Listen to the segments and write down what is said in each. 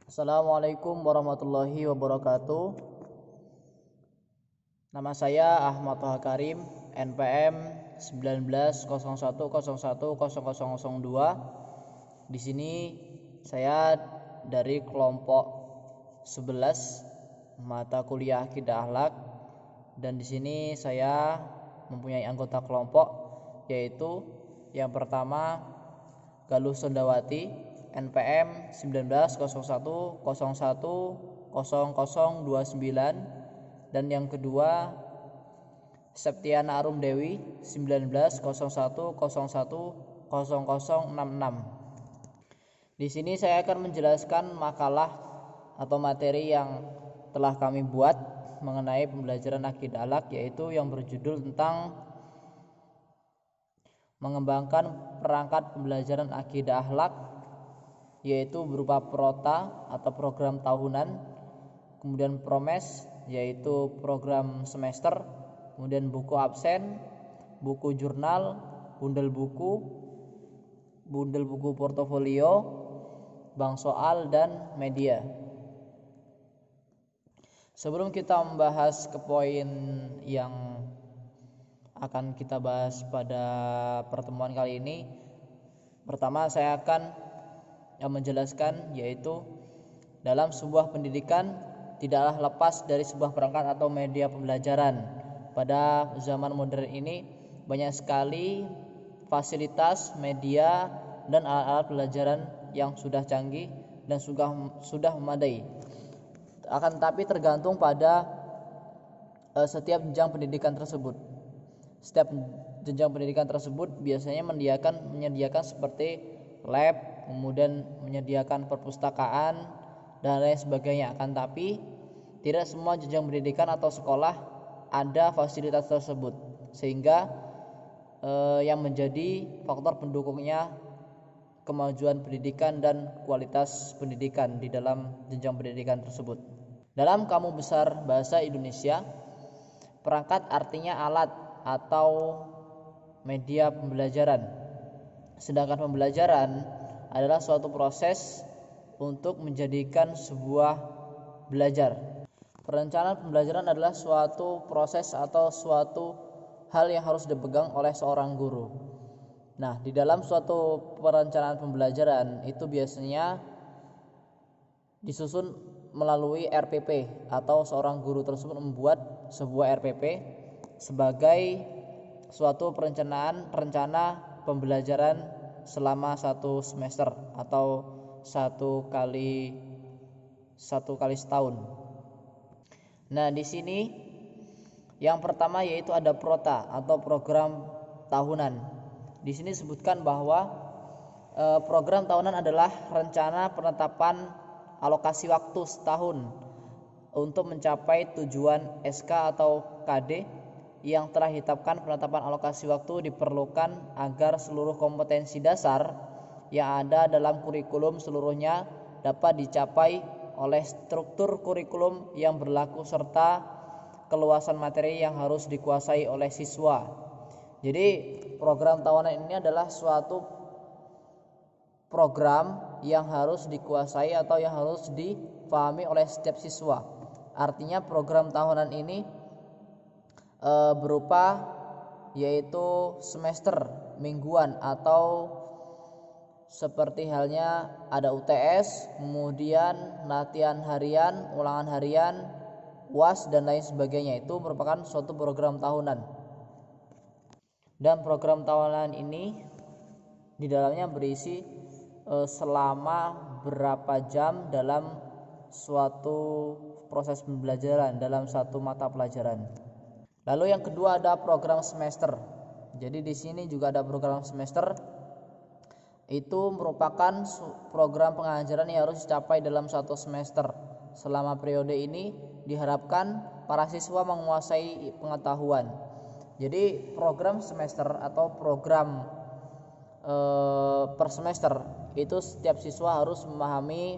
Assalamualaikum warahmatullahi wabarakatuh. Nama saya Ahmad Toha Karim, NPM 1901010002. Di sini saya dari kelompok 11 mata kuliah Akidah Akhlak, dan di sini saya mempunyai anggota kelompok, yaitu yang pertama Galuh Sondawati, NPM 1901010029, dan yang kedua Septiana Arum Dewi 1901010066. Di sini saya akan menjelaskan makalah atau materi yang telah kami buat mengenai pembelajaran akidah akhlak, yaitu yang berjudul tentang mengembangkan perangkat pembelajaran akidah akhlak, yaitu berupa prota atau program tahunan, kemudian promes yaitu program semester, kemudian buku absen, buku jurnal, bundel buku portofolio, bank soal, dan media. Sebelum kita membahas ke poin yang akan kita bahas pada pertemuan kali ini, pertama saya akan menjelaskan, yaitu dalam sebuah pendidikan tidaklah lepas dari sebuah perangkat atau media pembelajaran. Pada zaman modern ini banyak sekali fasilitas, media, dan alat-alat pelajaran yang sudah canggih dan sudah memadai. Akan tetapi tergantung pada setiap jenjang pendidikan tersebut. Setiap jenjang pendidikan tersebut biasanya menyediakan seperti lab, kemudian menyediakan perpustakaan dan lain sebagainya. Akan tapi tidak semua jenjang pendidikan atau sekolah ada fasilitas tersebut, sehingga yang menjadi faktor pendukungnya kemajuan pendidikan dan kualitas pendidikan di dalam jenjang pendidikan tersebut. Dalam Kamus Besar Bahasa Indonesia, perangkat artinya alat atau media pembelajaran, sedangkan pembelajaran adalah suatu proses untuk menjadikan sebuah belajar. Perencanaan pembelajaran adalah suatu proses atau suatu hal yang harus dipegang oleh seorang guru. Nah, di dalam suatu perencanaan pembelajaran itu biasanya disusun melalui RPP, atau seorang guru tersebut membuat sebuah RPP sebagai suatu rencana pembelajaran selama satu semester atau satu kali setahun. Nah, di sini yang pertama yaitu ada prota atau program tahunan. Di sini disebutkan bahwa program tahunan adalah rencana penetapan alokasi waktu setahun untuk mencapai tujuan SK atau KD yang telah ditetapkan. Penetapan alokasi waktu diperlukan agar seluruh kompetensi dasar yang ada dalam kurikulum seluruhnya dapat dicapai oleh struktur kurikulum yang berlaku serta keluasan materi yang harus dikuasai oleh siswa. Jadi program tahunan ini adalah suatu program yang harus dikuasai atau yang harus dipahami oleh setiap siswa. Artinya program tahunan ini berupa yaitu semester, mingguan, atau seperti halnya ada UTS, kemudian latihan harian, ulangan harian, UAS, dan lain sebagainya. Itu merupakan suatu program tahunan. Dan program tahunan ini di dalamnya berisi selama berapa jam dalam suatu proses pembelajaran dalam satu mata pelajaran. Lalu yang kedua ada program semester. Jadi di sini juga ada program semester. Itu merupakan program pengajaran yang harus dicapai dalam satu semester. Selama periode ini diharapkan para siswa menguasai pengetahuan. Jadi program semester atau program per semester itu setiap siswa harus memahami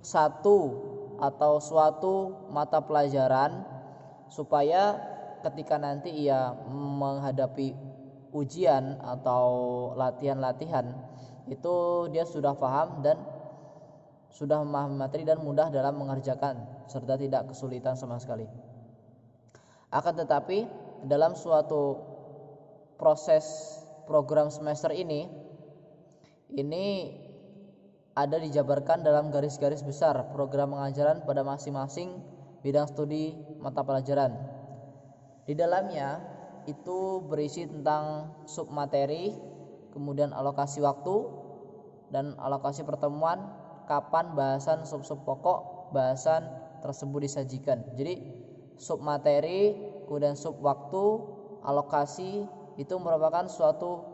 satu atau suatu mata pelajaran supaya ketika nanti ia menghadapi ujian atau latihan-latihan itu dia sudah paham dan sudah memahami materi dan mudah dalam mengerjakan serta tidak kesulitan sama sekali. Akan tetapi dalam suatu proses program semester ini ada dijabarkan dalam garis-garis besar program pengajaran pada masing-masing bidang studi mata pelajaran. Di dalamnya itu berisi tentang submateri, kemudian alokasi waktu dan alokasi pertemuan, kapan bahasan sub-sub pokok bahasan tersebut disajikan. Jadi submateri, kemudian sub waktu, alokasi itu merupakan suatu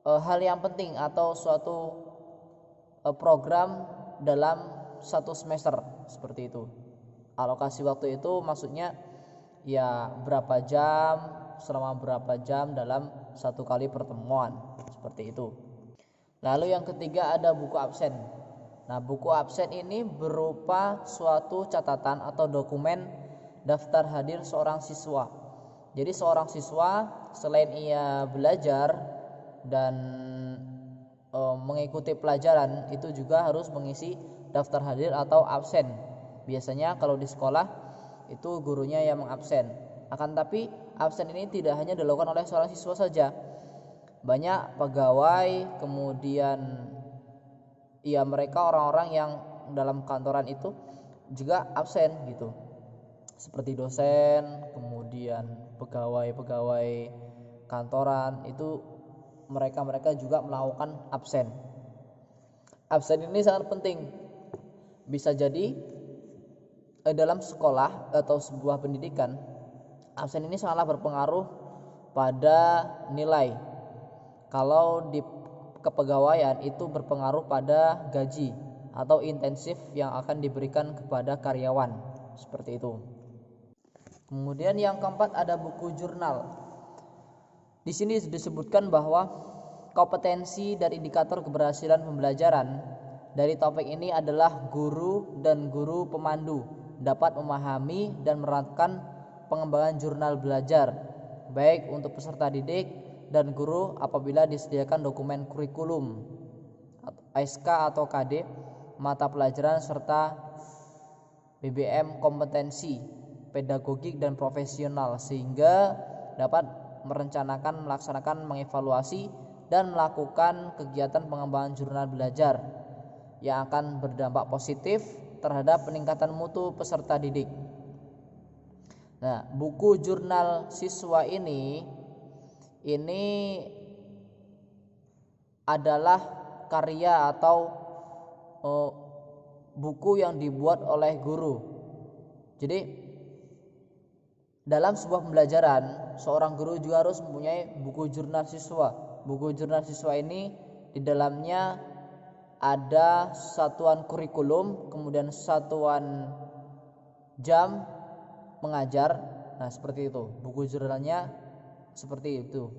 hal yang penting atau suatu program dalam satu semester seperti itu. Alokasi waktu itu maksudnya ya berapa jam, selama berapa jam dalam satu kali pertemuan seperti itu. Lalu yang ketiga ada buku absen. Nah, buku absen ini berupa suatu catatan atau dokumen daftar hadir seorang siswa. Jadi seorang siswa selain ia belajar dan mengikuti pelajaran, itu juga harus mengisi daftar hadir atau absen. Biasanya kalau di sekolah itu gurunya yang mengabsen. Akan tapi absen ini tidak hanya dilakukan oleh seorang siswa saja. Banyak pegawai, kemudian ya mereka orang-orang yang dalam kantoran itu juga absen gitu, seperti dosen, kemudian pegawai-pegawai kantoran itu mereka juga melakukan absen. Absen ini sangat penting. Bisa jadi dalam sekolah atau sebuah pendidikan, absen ini sangatlah berpengaruh pada nilai. Kalau di kepegawaian itu berpengaruh pada gaji atau intensif yang akan diberikan kepada karyawan, seperti itu. Kemudian yang keempat ada buku jurnal. Di sini disebutkan bahwa kompetensi dan indikator keberhasilan pembelajaran dari topik ini adalah guru dan guru pemandu dapat memahami dan menerapkan pengembangan jurnal belajar baik untuk peserta didik dan guru apabila disediakan dokumen kurikulum SK atau KD mata pelajaran serta BBM kompetensi pedagogik dan profesional sehingga dapat merencanakan, melaksanakan, mengevaluasi dan melakukan kegiatan pengembangan jurnal belajar yang akan berdampak positif terhadap peningkatan mutu peserta didik. Nah, buku jurnal siswa ini adalah karya atau buku yang dibuat oleh guru. Jadi dalam sebuah pembelajaran, seorang guru juga harus mempunyai buku jurnal siswa. Buku jurnal siswa ini di dalamnya ada satuan kurikulum, kemudian satuan jam mengajar. Nah, seperti itu. Buku jurnalnya seperti itu.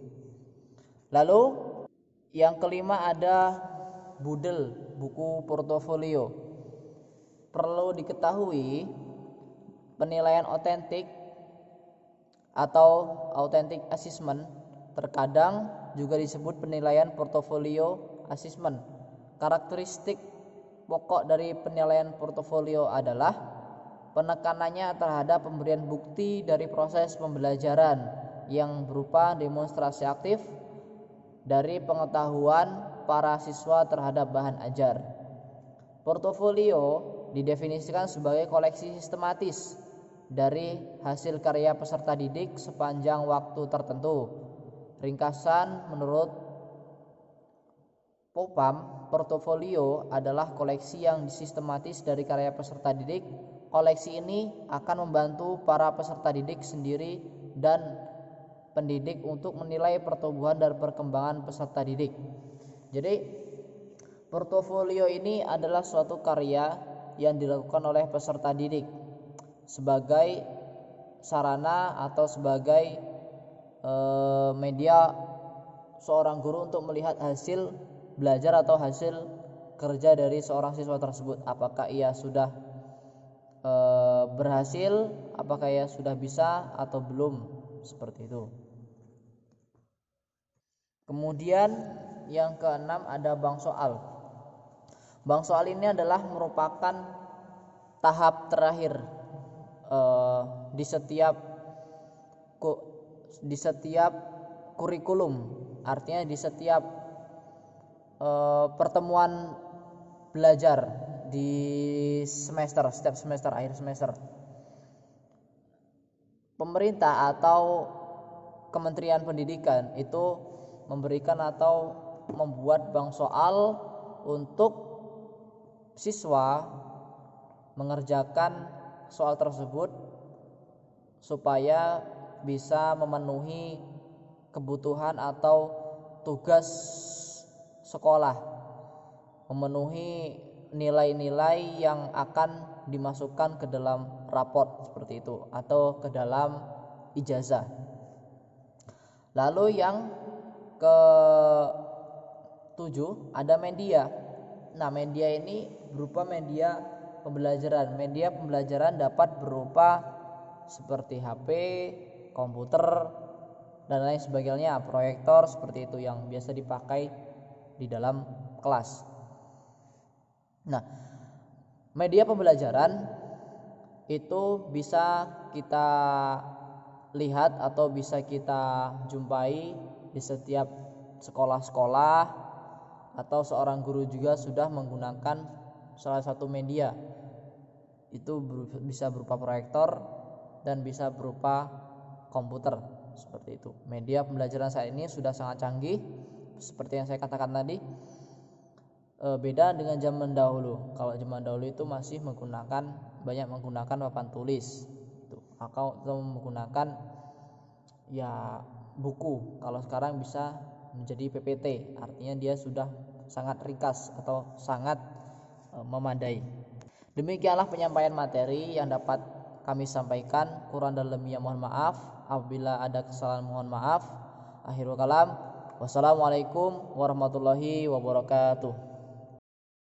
Lalu yang kelima ada budel, buku portofolio. Perlu diketahui penilaian otentik atau authentic assessment terkadang juga disebut penilaian portofolio assessment. Karakteristik pokok dari penilaian portofolio adalah penekanannya terhadap pemberian bukti dari proses pembelajaran yang berupa demonstrasi aktif dari pengetahuan para siswa terhadap bahan ajar. Portofolio didefinisikan sebagai koleksi sistematis dari hasil karya peserta didik sepanjang waktu tertentu. Ringkasan menurut Popam, portofolio adalah koleksi yang sistematis dari karya peserta didik. Koleksi ini akan membantu para peserta didik sendiri dan pendidik untuk menilai pertumbuhan dan perkembangan peserta didik. Jadi portofolio ini adalah suatu karya yang dilakukan oleh peserta didik sebagai sarana atau sebagai media seorang guru untuk melihat hasil belajar atau hasil kerja dari seorang siswa tersebut, apakah ia sudah berhasil, apakah ia sudah bisa atau belum, seperti itu. Kemudian yang keenam ada bank soal. Bank soal ini adalah merupakan tahap terakhir di setiap kurikulum, artinya di setiap pertemuan belajar di setiap semester, akhir semester. Pemerintah atau Kementerian Pendidikan itu memberikan atau membuat bank soal untuk siswa mengerjakan soal tersebut supaya bisa memenuhi kebutuhan atau tugas sekolah, memenuhi nilai-nilai yang akan dimasukkan ke dalam raport seperti itu atau ke dalam ijazah. Lalu yang ke-7 ada media. Nah, media ini berupa media pembelajaran. Media pembelajaran dapat berupa seperti HP, komputer, dan lain sebagainya, proyektor seperti itu yang biasa dipakai di dalam kelas. Nah, media pembelajaran itu bisa kita lihat atau bisa kita jumpai di setiap sekolah-sekolah, atau seorang guru juga sudah menggunakan salah satu media. Itu bisa berupa proyektor dan bisa berupa komputer seperti itu. Media pembelajaran saat ini sudah sangat canggih seperti yang saya katakan tadi. Beda dengan zaman dahulu. Kalau zaman dahulu itu masih banyak menggunakan papan tulis atau menggunakan ya buku. Kalau sekarang bisa menjadi PPT, artinya dia sudah sangat ringkas atau sangat memadai. Demikianlah penyampaian materi yang dapat kami sampaikan. Kurang dan lebihnya mohon maaf. Apabila ada kesalahan mohon maaf. Akhirul kalam, wassalamualaikum warahmatullahi wabarakatuh.